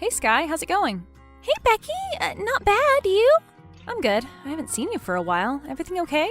Hey Sky, how's it going? Hey Becky, not bad, you? I'm good. I haven't seen you for a while. Everything okay?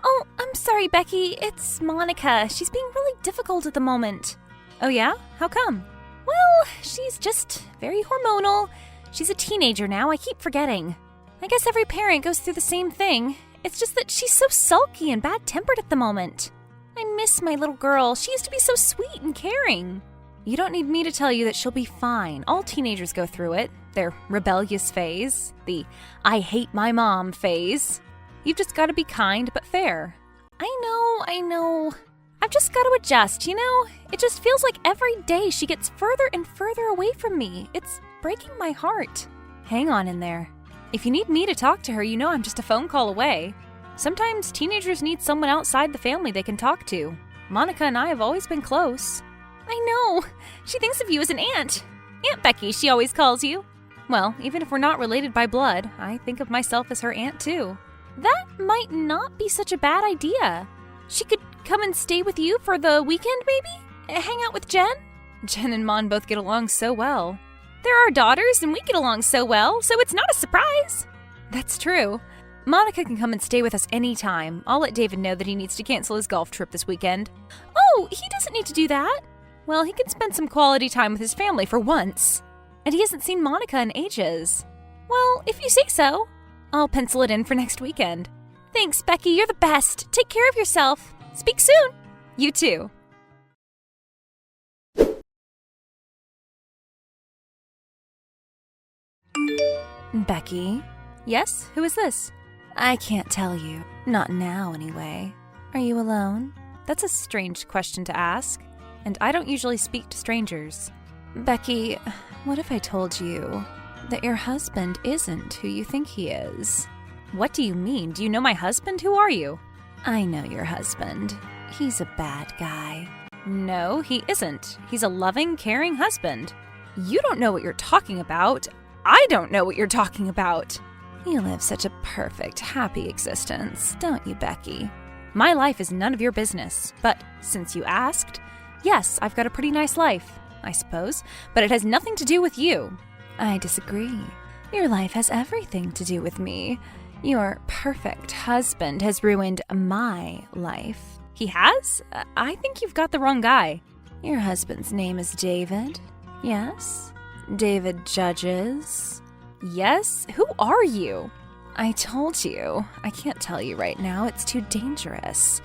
Oh, I'm sorry Becky, it's Monica. She's being really difficult at the moment. Oh yeah? How come? Well, she's just very hormonal. She's a teenager now, I keep forgetting. I guess every parent goes through the same thing. It's just that she's so sulky and bad-tempered at the moment. I miss my little girl. She used to be so sweet and caring. You don't need me to tell you that she'll be fine. All teenagers go through it. Their rebellious phase. The I hate my mom phase. You've just got to be kind but fair. I know. I've just got to adjust, you know? It just feels like every day she gets further and further away from me. It's breaking my heart. Hang on in there. If you need me to talk to her, you know I'm just a phone call away. Sometimes teenagers need someone outside the family they can talk to. Monica and I have always been close. I know. She thinks of you as an aunt. Aunt Becky, she always calls you. Well, even if we're not related by blood, I think of myself as her aunt too. That might not be such a bad idea. She could come and stay with you for the weekend, maybe? Hang out with Jen? Jen and Mon both get along so well. They're our daughters, and we get along so well, so it's not a surprise. That's true. Monica can come and stay with us anytime. I'll let David know that he needs to cancel his golf trip this weekend. Oh, he doesn't need to do that. Well, he can spend some quality time with his family for once. And he hasn't seen Monica in ages. Well, if you say so. I'll pencil it in for next weekend. Thanks, Becky. You're the best. Take care of yourself. Speak soon. You too. Becky? Yes? Who is this? I can't tell you. Not now, anyway. Are you alone? That's a strange question to ask. And I don't usually speak to strangers. Becky, what if I told you that your husband isn't who you think he is? What do you mean? Do you know my husband? Who are you? I know your husband. He's a bad guy. No, he isn't. He's a loving, caring husband. You don't know what you're talking about. I don't know what you're talking about. You live such a perfect, happy existence, don't you, Becky? My life is none of your business. But since you asked, yes, I've got a pretty nice life, I suppose. But it has nothing to do with you. I disagree. Your life has everything to do with me. Your perfect husband has ruined my life. He has? I think you've got the wrong guy. Your husband's name is David? Yes? David Judges? Yes? Who are you? I told you. I can't tell you right now. It's too dangerous.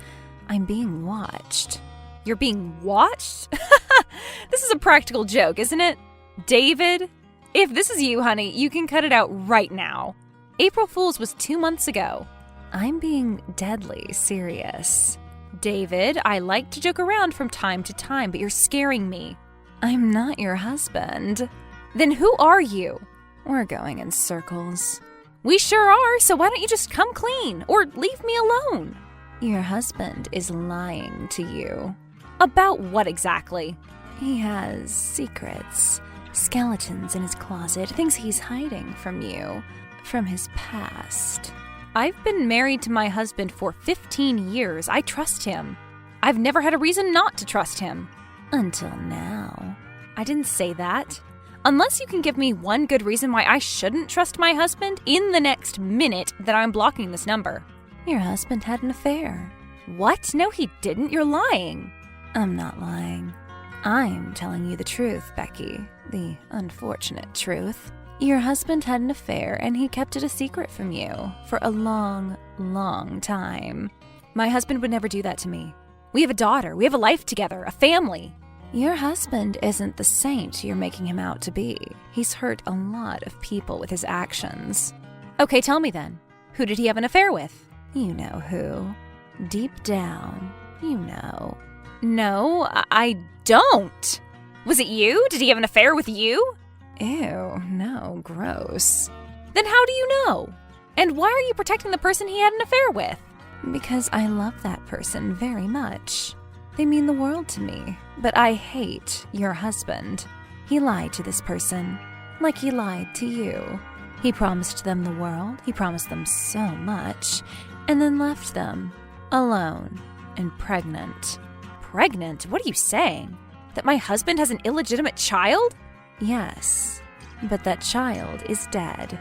I'm being watched. You're being watched? This is a practical joke, isn't it? David? If this is you, honey, you can cut it out right now. April Fool's was 2 months ago. I'm being deadly serious. David, I like to joke around from time to time, but you're scaring me. I'm not your husband. Then who are you? We're going in circles. We sure are, so why don't you just come clean or leave me alone? Your husband is lying to you. About what exactly? He has secrets, skeletons in his closet, things he's hiding from you, from his past. I've been married to my husband for 15 years. I trust him. I've never had a reason not to trust him. Until now. I didn't say that. Unless you can give me one good reason why I shouldn't trust my husband in the next minute that I'm blocking this number. Your husband had an affair. What? No, he didn't. You're lying. I'm not lying. I'm telling you the truth, Becky. The unfortunate truth. Your husband had an affair and he kept it a secret from you for a long, long time. My husband would never do that to me. We have a daughter. We have a life together, a family. Your husband isn't the saint you're making him out to be. He's hurt a lot of people with his actions. Okay, tell me then. Who did he have an affair with? You know who. Deep down, you know. No, I don't. Was it you? Did he have an affair with you? Ew, no, gross. Then how do you know? And why are you protecting the person he had an affair with? Because I love that person very much. They mean the world to me, but I hate your husband. He lied to this person, like he lied to you. He promised them the world, he promised them so much, and then left them alone and pregnant. Pregnant? What are you saying? That my husband has an illegitimate child? Yes. but that child is dead.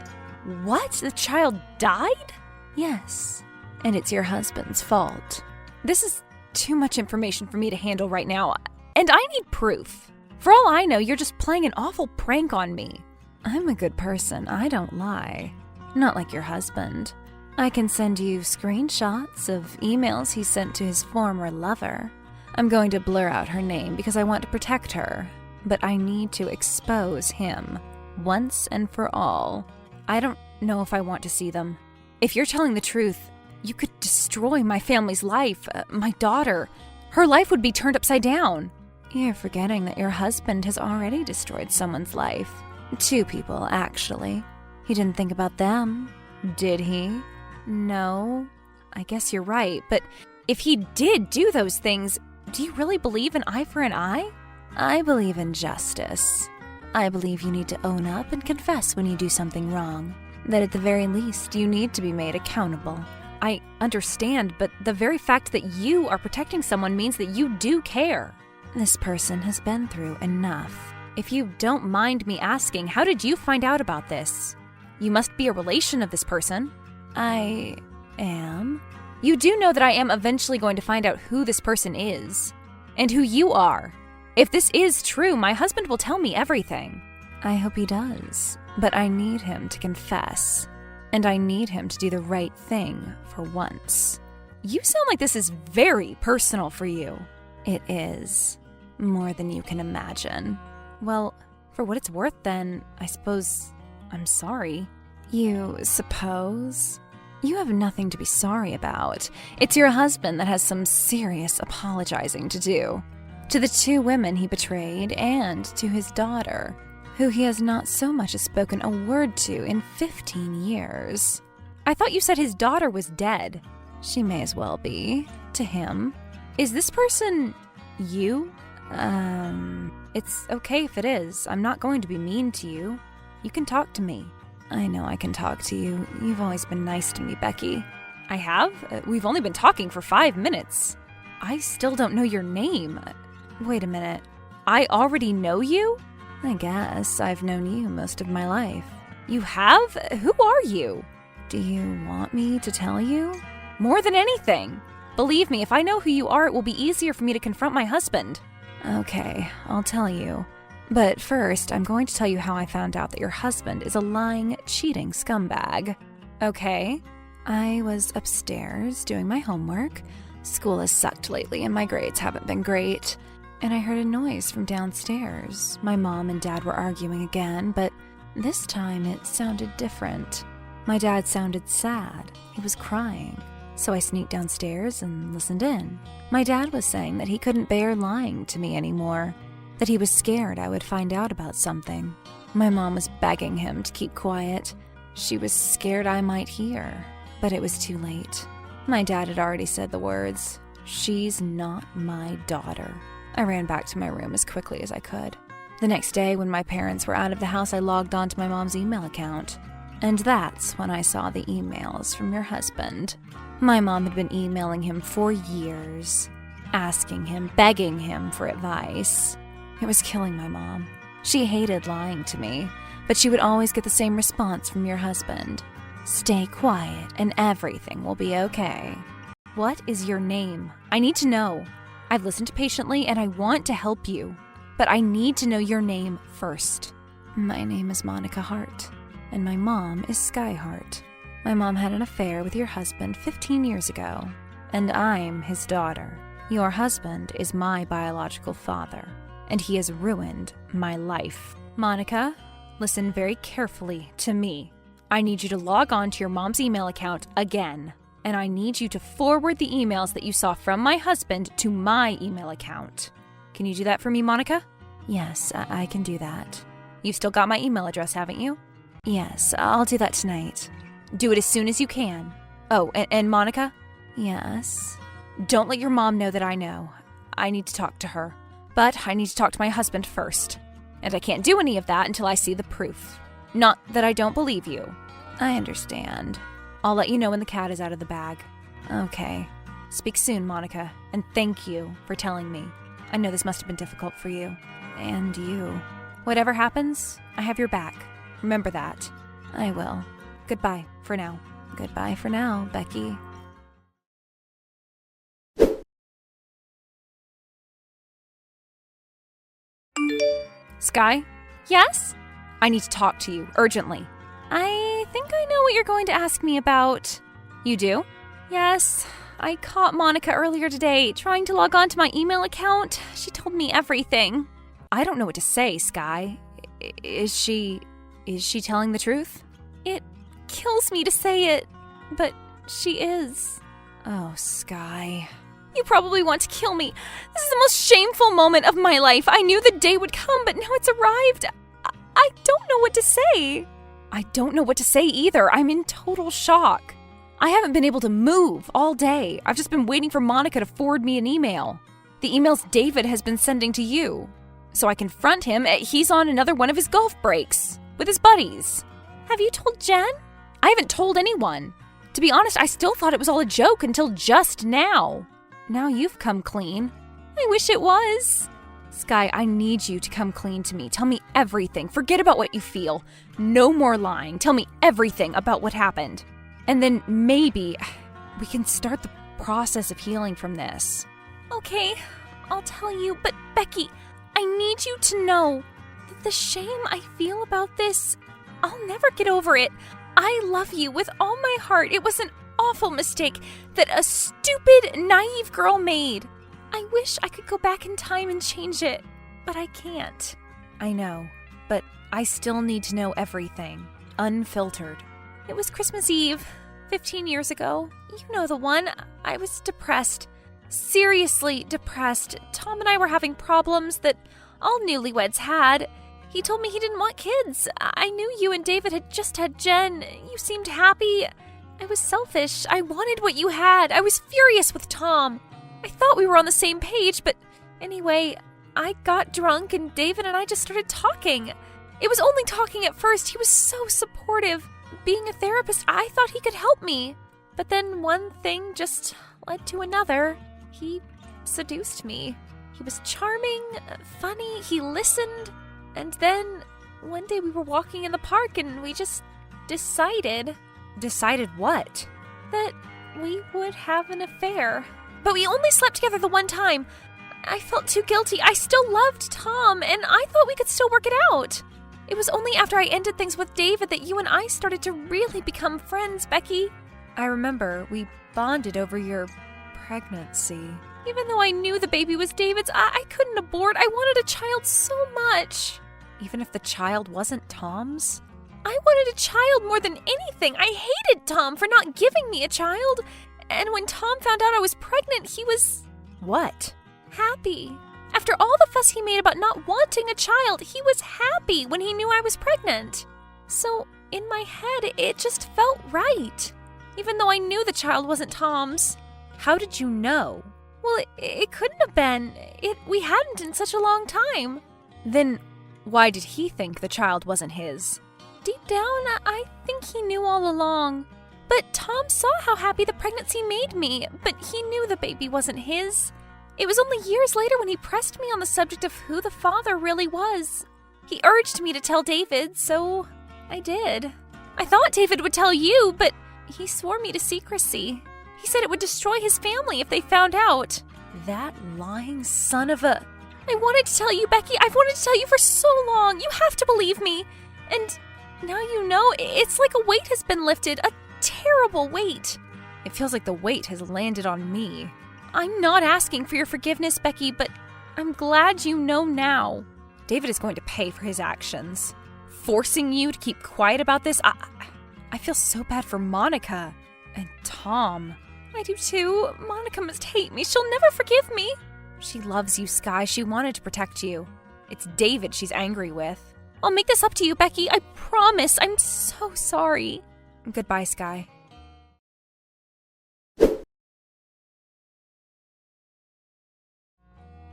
What? The child died? Yes, and it's your husband's fault. This is too much information for me to handle right now, and I need proof. For all I know, you're just playing an awful prank on me. I'm a good person, I don't lie. Not like your husband. I can send you screenshots of emails he sent to his former lover. I'm going to blur out her name because I want to protect her, but I need to expose him once and for all. I don't know if I want to see them. If you're telling the truth, you could destroy my family's life, my daughter. Her life would be turned upside down. You're forgetting that your husband has already destroyed someone's life. 2 people, actually. He didn't think about them, did he? No, I guess you're right, but if he did do those things, do you really believe an eye for an eye? I believe in justice. I believe you need to own up and confess when you do something wrong. That at the very least, you need to be made accountable. I understand, but the very fact that you are protecting someone means that you do care. This person has been through enough. If you don't mind me asking, how did you find out about this? You must be a relation of this person. I am. You do know that I am eventually going to find out who this person is, and who you are. If this is true, my husband will tell me everything. I hope he does, but I need him to confess, and I need him to do the right thing for once. You sound like this is very personal for you. It is. More than you can imagine. Well, for what it's worth then, I suppose I'm sorry. You suppose? You have nothing to be sorry about. It's your husband that has some serious apologizing to do. To the 2 women he betrayed and to his daughter, who he has not so much as spoken a word to in 15 years. I thought you said his daughter was dead. She may as well be, to him. Is this person you? It's okay if it is. I'm not going to be mean to you. You can talk to me. I know I can talk to you. You've always been nice to me, Becky. I have? We've only been talking for 5 minutes. I still don't know your name. Wait a minute. I already know you? I guess I've known you most of my life. You have? Who are you? Do you want me to tell you? More than anything. Believe me, if I know who you are, it will be easier for me to confront my husband. Okay, I'll tell you. But first, I'm going to tell you how I found out that your husband is a lying, cheating scumbag. Okay. I was upstairs doing my homework. School has sucked lately and my grades haven't been great. And I heard a noise from downstairs. My mom and dad were arguing again, but this time it sounded different. My dad sounded sad. He was crying. So I sneaked downstairs and listened in. My dad was saying that he couldn't bear lying to me anymore, that he was scared I would find out about something. My mom was begging him to keep quiet. She was scared I might hear, but it was too late. My dad had already said the words, "She's not my daughter." I ran back to my room as quickly as I could. The next day, when my parents were out of the house, I logged on to my mom's email account. And that's when I saw the emails from your husband. My mom had been emailing him for years, asking him, begging him for advice. It was killing my mom. She hated lying to me, but she would always get the same response from your husband. "Stay quiet and everything will be okay." What is your name? I need to know. I've listened patiently and I want to help you, but I need to know your name first. My name is Monica Hart, and my mom is Sky Hart. My mom had an affair with your husband 15 years ago, and I'm his daughter. Your husband is my biological father, and he has ruined my life. Monica, listen very carefully to me. I need you to log on to your mom's email account again, and I need you to forward the emails that you saw from my husband to my email account. Can you do that for me, Monica? Yes, I can do that. You've still got my email address, haven't you? Yes, I'll do that tonight. Do it as soon as you can. Oh, and Monica? Yes? Don't let your mom know that I know. I need to talk to her. But I need to talk to my husband first. And I can't do any of that until I see the proof. Not that I don't believe you. I understand. I'll let you know when the cat is out of the bag. Okay. Speak soon, Monica, and thank you for telling me. I know this must have been difficult for you. And you. Whatever happens, I have your back. Remember that. I will. Goodbye for now. Goodbye for now, Becky. Sky, Yes? I need to talk to you urgently. I think I know what you're going to ask me about. You do? Yes, I caught Monica earlier today trying to log on to my email account. She told me everything. I don't know what to say, Sky. Is she telling the truth? It kills me to say it, but she is. Oh, Sky. You probably want to kill me. This is the most shameful moment of my life. I knew the day would come, but now it's arrived. I don't know what to say. I don't know what to say either. I'm in total shock. I haven't been able to move all day. I've just been waiting for Monica to forward me an email. The emails David has been sending to you. So I confront him. He's on another one of his golf breaks with his buddies. Have you told Jen? I haven't told anyone. To be honest, I still thought it was all a joke until just now. Now you've come clean. I wish it was. Sky, I need you to come clean to me. Tell me everything. Forget about what you feel. No more lying. Tell me everything about what happened. And then maybe we can start the process of healing from this. Okay, I'll tell you, but Becky, I need you to know that the shame I feel about this, I'll never get over it. I love you with all my heart. It was an awful mistake that a stupid, naive girl made. I wish I could go back in time and change it, but I can't. I know, but I still need to know everything, unfiltered. It was Christmas Eve, 15 years ago. You know the one. I was depressed. Seriously depressed. Tom and I were having problems that all newlyweds had. He told me he didn't want kids. I knew you and David had just had Jen. You seemed happy. I was selfish. I wanted what you had. I was furious with Tom. I thought we were on the same page, but anyway, I got drunk and David and I just started talking. It was only talking at first. He was so supportive. Being a therapist, I thought he could help me. But then one thing just led to another. He seduced me. He was charming, funny, he listened. And then one day we were walking in the park and we just decided. Decided what? That we would have an affair. But we only slept together the one time. I felt too guilty. I still loved Tom, and I thought we could still work it out. It was only after I ended things with David that you and I started to really become friends, Becky. I remember we bonded over your pregnancy. Even though I knew the baby was David's, I couldn't abort. I wanted a child so much. Even if the child wasn't Tom's? I wanted a child more than anything. I hated Tom for not giving me a child. And when Tom found out I was pregnant, he was... What? Happy. After all the fuss he made about not wanting a child, he was happy when he knew I was pregnant. So, in my head, it just felt right. Even though I knew the child wasn't Tom's. How did you know? Well, it couldn't have been. We hadn't in such a long time. Then, why did he think the child wasn't his? Deep down, I think he knew all along. But Tom saw how happy the pregnancy made me, but he knew the baby wasn't his. It was only years later when he pressed me on the subject of who the father really was. He urged me to tell David, so I did. I thought David would tell you, but he swore me to secrecy. He said it would destroy his family if they found out. That lying son of a... I wanted to tell you, Becky. I've wanted to tell you for so long. You have to believe me. And now you know, it's like a weight has been lifted, a terrible weight. It feels like the weight has landed on me. I'm not asking for your forgiveness, Becky, but I'm glad you know now. David is going to pay for his actions. Forcing you to keep quiet about this? I feel so bad for Monica and Tom. I do too. Monica must hate me. She'll never forgive me. She loves you, Sky. She wanted to protect you. It's David she's angry with. I'll make this up to you, Becky. I promise. I'm so sorry. Goodbye, Sky.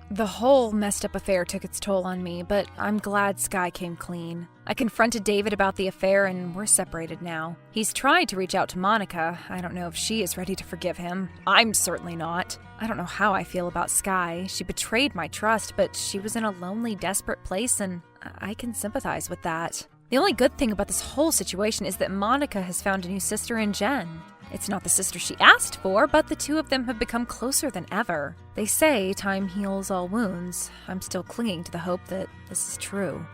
The whole messed up affair took its toll on me, but I'm glad Sky came clean. I confronted David about the affair and we're separated now. He's tried to reach out to Monica. I don't know if she is ready to forgive him. I'm certainly not. I don't know how I feel about Sky. She betrayed my trust, but she was in a lonely, desperate place and I can sympathize with that. The only good thing about this whole situation is that Monica has found a new sister in Jen. It's not the sister she asked for, but the two of them have become closer than ever. They say time heals all wounds. I'm still clinging to the hope that this is true.